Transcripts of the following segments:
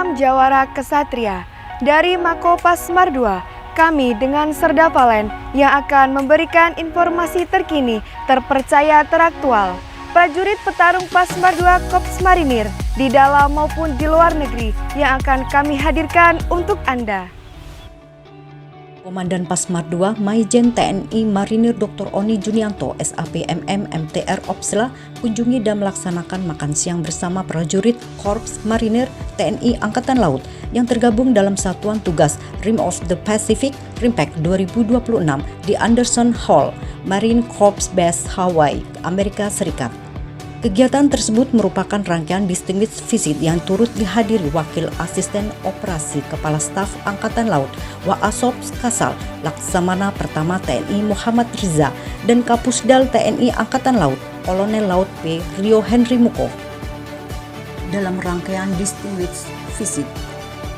Salam Jawara Kesatria. Dari Mako Pasmar 2, kami dengan Serda Valen yang akan memberikan informasi terkini, terpercaya, teraktual. Prajurit petarung Pasmar 2 Korps Marinir di dalam maupun di luar negeri yang akan kami hadirkan untuk Anda. Komandan Pasmar 2 Maijen TNI Marinir Dr. Oni Junianto SAP MM MTR Opsla kunjungi dan melaksanakan makan siang bersama prajurit Korps Marinir TNI Angkatan Laut yang tergabung dalam Satuan Tugas Rim of the Pacific RIMPAC 2026 di Anderson Hall, Marine Corps Base, Hawaii, Amerika Serikat. Kegiatan tersebut merupakan rangkaian distinguished visit yang turut dihadiri Wakil Asisten Operasi Kepala Staf Angkatan Laut Waasob Kasal Laksamana Pertama TNI Muhammad Riza dan Kapusdal TNI Angkatan Laut Kolonel Laut P. Rio Henry Muko. Dalam rangkaian distinguished visit,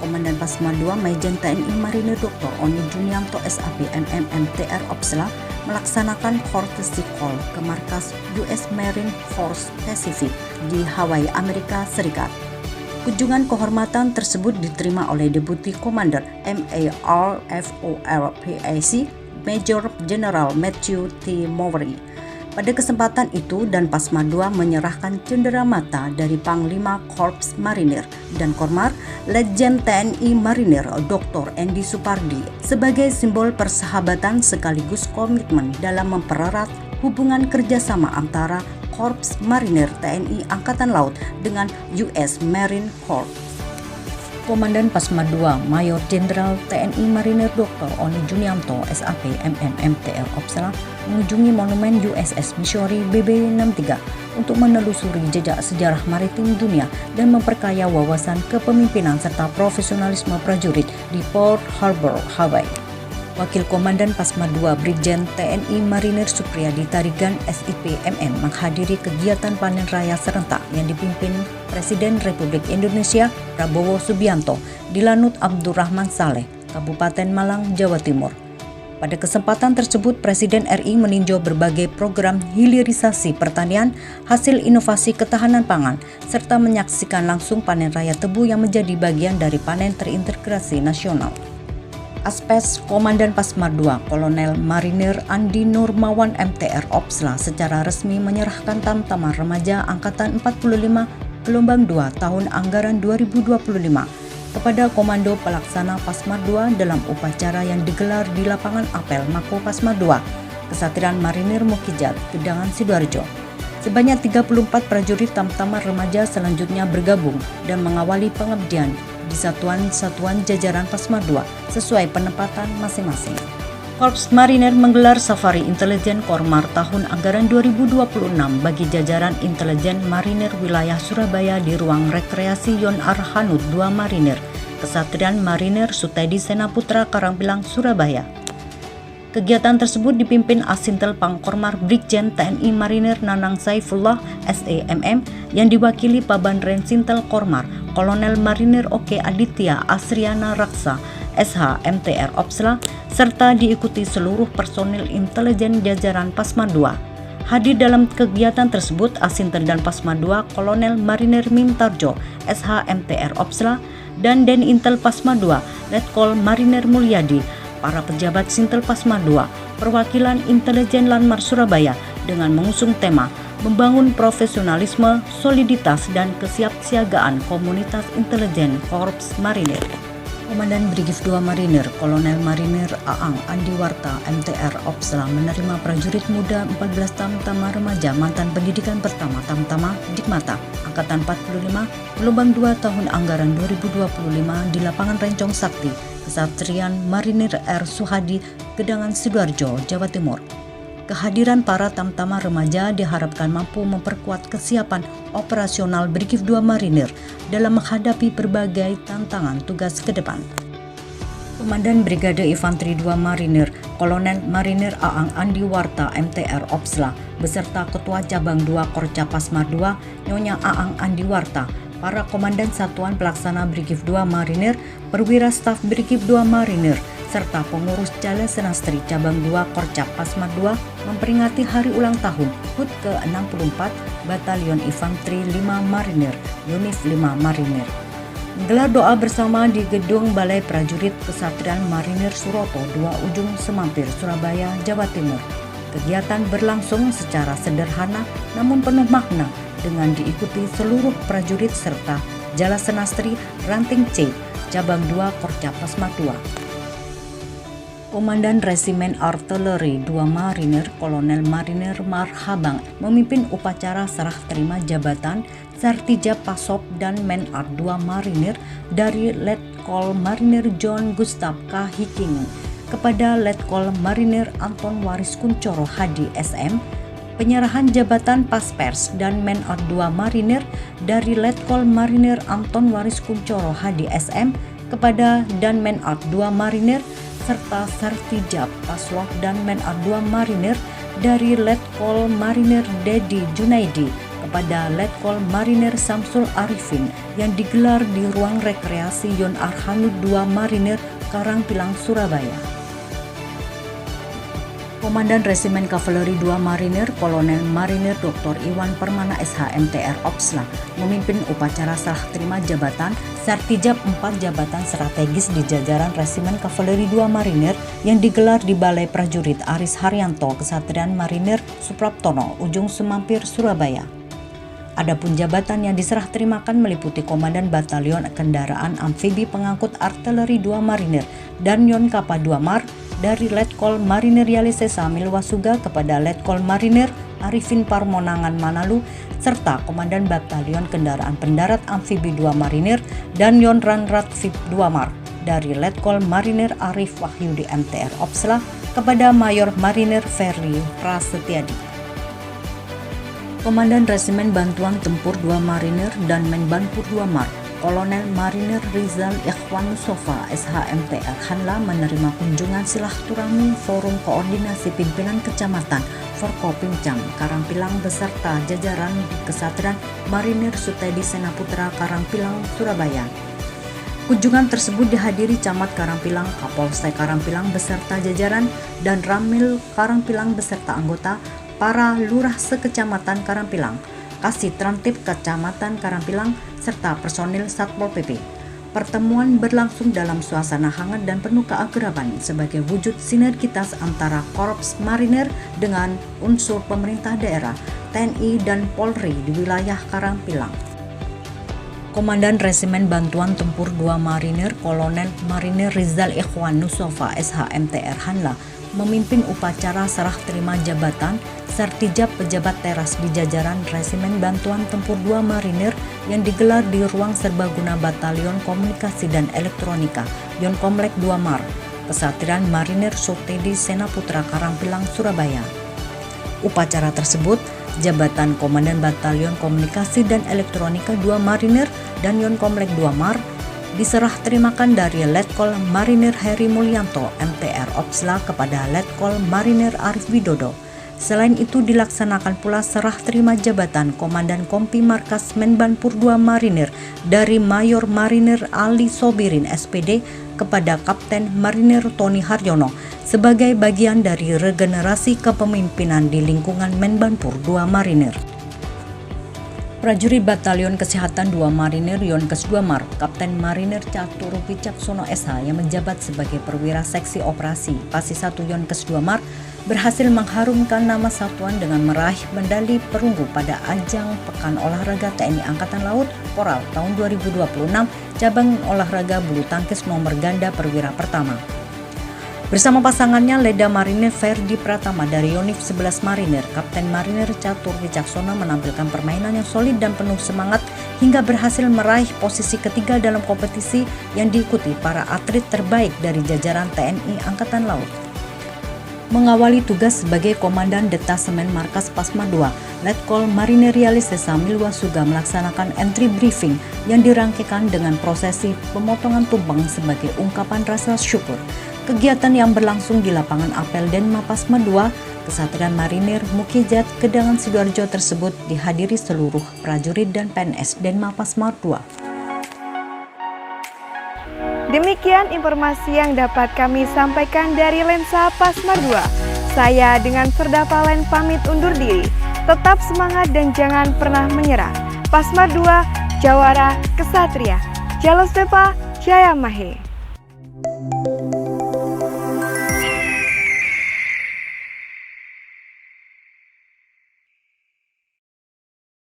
Komandan Pasmar 2 Maijen TNI Marinir Dr. Oni Junianto SAP MM MTR Opsla melaksanakan courtesy call ke markas US Marine Force Pacific di Hawaii, Amerika Serikat. Kunjungan kehormatan tersebut diterima oleh Deputi Commander MARFORPAC Major General Matthew T. Mowry. Pada kesempatan itu, dan Pasmar 2 menyerahkan cenderamata dari Panglima Korps Marinir dan Kormar Letjen TNI Marinir Dr. Andy Supardi sebagai simbol persahabatan sekaligus komitmen dalam mempererat hubungan kerjasama antara Korps Marinir TNI Angkatan Laut dengan US Marine Corps. Komandan Pasmar 2 Mayor Jenderal TNI Marinir Dr. Oni Junianto SAP MM MTR Opsla mengunjungi monumen USS Missouri BB-63 untuk menelusuri jejak sejarah maritim dunia dan memperkaya wawasan kepemimpinan serta profesionalisme prajurit di Port Harbor, Hawaii. Wakil Komandan Pasmar 2 Brigjen TNI Marinir Supriyadi Tarigan SIP MM menghadiri kegiatan panen raya serentak yang dipimpin Presiden Republik Indonesia Prabowo Subianto di Lanut Abdurrahman Saleh, Kabupaten Malang, Jawa Timur. Pada kesempatan tersebut, Presiden RI meninjau berbagai program hilirisasi pertanian, hasil inovasi ketahanan pangan, serta menyaksikan langsung panen raya tebu yang menjadi bagian dari panen terintegrasi nasional. Aspes Komandan Pasmar 2 Kolonel Marinir Andi Nurmawan MTR Opsla secara resmi menyerahkan Tamtama Remaja Angkatan 45 Gelombang 2 tahun anggaran 2025 kepada Komando Pelaksana Pasmar 2 dalam upacara yang digelar di lapangan apel Mako Pasmar 2, Kesatria Marinir Mukijat, Gedangan Sidoarjo. Sebanyak 34 prajurit Tamtama Remaja selanjutnya bergabung dan mengawali pengabdian di satuan-satuan jajaran Pasmar 2 sesuai penempatan masing-masing. Korps Marinir menggelar Safari Intelijen Kormar tahun anggaran 2026 bagi jajaran intelijen Marinir wilayah Surabaya di ruang rekreasi Yon Arhanud 2 Marinir, Kesatrian Marinir Sutedi Senaputra Karangpilang, Surabaya. Kegiatan tersebut dipimpin Asintel Pangkormar Brigjen TNI Marinir Nanang Saifullah SEMM yang diwakili Paban Rensintel Kormar Kolonel Marinir Oke Aditya Asriana Raksa SH MTR Opsla serta diikuti seluruh personil intelijen jajaran Pasmar 2. Hadir dalam kegiatan tersebut Asintel dan Pasmar 2 Kolonel Marinir Mintarjo SH MTR Opsla dan Denintel Pasmar 2 Letkol Marinir Mulyadi, para pejabat Sintel Pasmar 2, perwakilan intelijen Lanmar Surabaya dengan mengusung tema membangun profesionalisme, soliditas, dan kesiapsiagaan komunitas intelijen Korps Marinir. Komandan Brigif 2 Marinir Kolonel Marinir Aang Andiwarta MTR Opsla menerima prajurit muda 14 Tamtama Remaja mantan pendidikan pertama Tamtama Dikmata Angkatan 45 Gelombang 2 tahun anggaran 2025 di lapangan Rencong Sakti, Kesatrian Marinir R. Suhadi, Gedangan Sidoarjo, Jawa Timur. Kehadiran para Tamtama Remaja diharapkan mampu memperkuat kesiapan operasional Brigif 2 Marinir dalam menghadapi berbagai tantangan tugas ke depan. Komandan Brigade Infanteri 2 Marinir Kolonel Marinir Aang Andiwarta MTR Opsla beserta Ketua Cabang 2 Korca Pasmar 2 Nyonya Aang Andiwarta, para Komandan Satuan Pelaksana Brigif 2 Marinir, Perwira Staf Brigif 2 Marinir, serta pengurus Jala Senastri Cabang 2 Korcap Pasmar 2 memperingati hari ulang tahun HUT ke-64 Batalion Infanteri 5 Marinir, Unif 5 Marinir. Gelar doa bersama di Gedung Balai Prajurit Kesatrian Marinir Suroto, 2 Ujung Semampir, Surabaya, Jawa Timur. Kegiatan berlangsung secara sederhana namun penuh makna dengan diikuti seluruh prajurit serta Jala Senastri Ranting C, Cabang 2 Korca Pasmar II. Komandan Resimen Artileri 2 Marinir Kolonel Marinir Marhabang memimpin upacara serah terima jabatan Sartijab Pasop dan Men Art 2 Marinir dari Letkol Marinir John Gustav K. Hiking kepada Letkol Marinir Anton Waris Kuncoro Hadi SM, penyerahan jabatan Paspers dan Men Art 2 Marinir dari Letkol Marinir Anton Waris Kuncoro Hadi SM kepada Dan Men Art 2 Marinir serta Sartijab Pasloh dan Men Art 2 Marinir dari Letkol Marinir Dedi Junaidi kepada Letkol Marinir Samsul Arifin yang digelar di ruang rekreasi Yon Arhanud 2 Marinir Karangpilang, Surabaya. Komandan Resimen Kavaleri 2 Marinir Kolonel Marinir Dr. Iwan Permana SH MTR Opsla memimpin upacara serah terima jabatan Sartijab 4 jabatan strategis di jajaran Resimen Kavaleri 2 Marinir yang digelar di Balai Prajurit Aris Haryanto Kesatrian Marinir Supraptono, Ujung Semampir, Surabaya. Adapun jabatan yang diserah terimakan meliputi Komandan Batalion Kendaraan Amfibi Pengangkut Artileri 2 Marinir dan Yon Kapa 2 Mar dari Letkol Marinir Yalise Samil Wasuga kepada Letkol Marinir Arifin Parmonangan Manalu serta Komandan Batalion Kendaraan Pendarat Amfibi 2 Marinir dan Yon Ranrat VIP 2 Mar dari Letkol Marinir Arif Wahyudi MTR Opsla kepada Mayor Marinir Ferli Prasetyadi. Komandan Resimen Bantuan Tempur 2 Marinir dan Menbanpur 2 Mar Kolonel Marinir Rizal Ikhwan Mustafa SH MTR Hanla menerima kunjungan silaturahmi Forum Koordinasi Pimpinan Kecamatan Forkopincang Karangpilang beserta jajaran Kesatrian Marinir Sutedi Senaputra Karangpilang, Surabaya. Kunjungan tersebut dihadiri Camat Karangpilang, Kapolsek Karangpilang beserta jajaran dan Ramil Karangpilang beserta anggota para lurah sekecamatan Karangpilang, Kasih Trantip Kecamatan Karangpilang, serta personil Satpol PP. Pertemuan berlangsung dalam suasana hangat dan penuh keakraban sebagai wujud sinergitas antara Korps Marinir dengan unsur pemerintah daerah, TNI dan Polri di wilayah Karangpilang. Komandan Resimen Bantuan Tempur 2 Marinir Kolonel Marinir Rizal Ikhwan Mustafa SH MTR Hanla memimpin upacara serah terima jabatan Sartijab pejabat teras di jajaran Resimen Bantuan Tempur 2 Marinir yang digelar di ruang serbaguna Batalion Komunikasi dan Elektronika Yon Komlek 2 Mar, Kesatrian Marinir Sotedi Senaputra Karangpilang, Surabaya. Upacara tersebut, jabatan Komandan Batalion Komunikasi dan Elektronika 2 Marinir dan Yon Komlek 2 Mar diserah terimakan dari Letkol Marinir Heri Mulyanto MTR Opsla kepada Letkol Marinir Arif Widodo. Selain itu dilaksanakan pula serah terima jabatan Komandan Kompi Markas Menbanpur 2 Marinir dari Mayor Marinir Ali Sobirin SPD kepada Kapten Marinir Tony Haryono sebagai bagian dari regenerasi kepemimpinan di lingkungan Menbanpur 2 Marinir. Prajurit Batalion Kesehatan 2 Marinir Yonkes 2 Mar, Kapten Marinir Catur Wicaksono SH yang menjabat sebagai perwira seksi operasi Pasi 1 Yonkes 2 Mar berhasil mengharumkan nama satuan dengan meraih medali perunggu pada ajang Pekan Olahraga TNI Angkatan Laut Koral tahun 2026 cabang olahraga bulu tangkis nomor ganda perwira pertama. Bersama pasangannya Leda Marinir Ferdi Pratama dari Yonif 11 Marinir, Kapten Marinir Catur Wicaksono menampilkan permainan yang solid dan penuh semangat hingga berhasil meraih posisi ketiga dalam kompetisi yang diikuti para atlet terbaik dari jajaran TNI Angkatan Laut. Mengawali tugas sebagai Komandan Detasemen Markas Pasma II, Letkol Marinir Yalise Samil Wasuga melaksanakan entry briefing yang dirangkaikan dengan prosesi pemotongan tumpeng sebagai ungkapan rasa syukur. Kegiatan yang berlangsung di lapangan apel Denma Pasma II, Kesatrian Marinir Mukijat, Gedangan Sidoarjo tersebut dihadiri seluruh prajurit dan PNS Denma Pasma II. Demikian informasi yang dapat kami sampaikan dari Lensa Pasma II. Saya dengan Serda Valen pamit undur diri. Tetap semangat dan jangan pernah menyerah. Pasma II, Jawara Kesatria. Jalo Stepa, Jaya Mahe.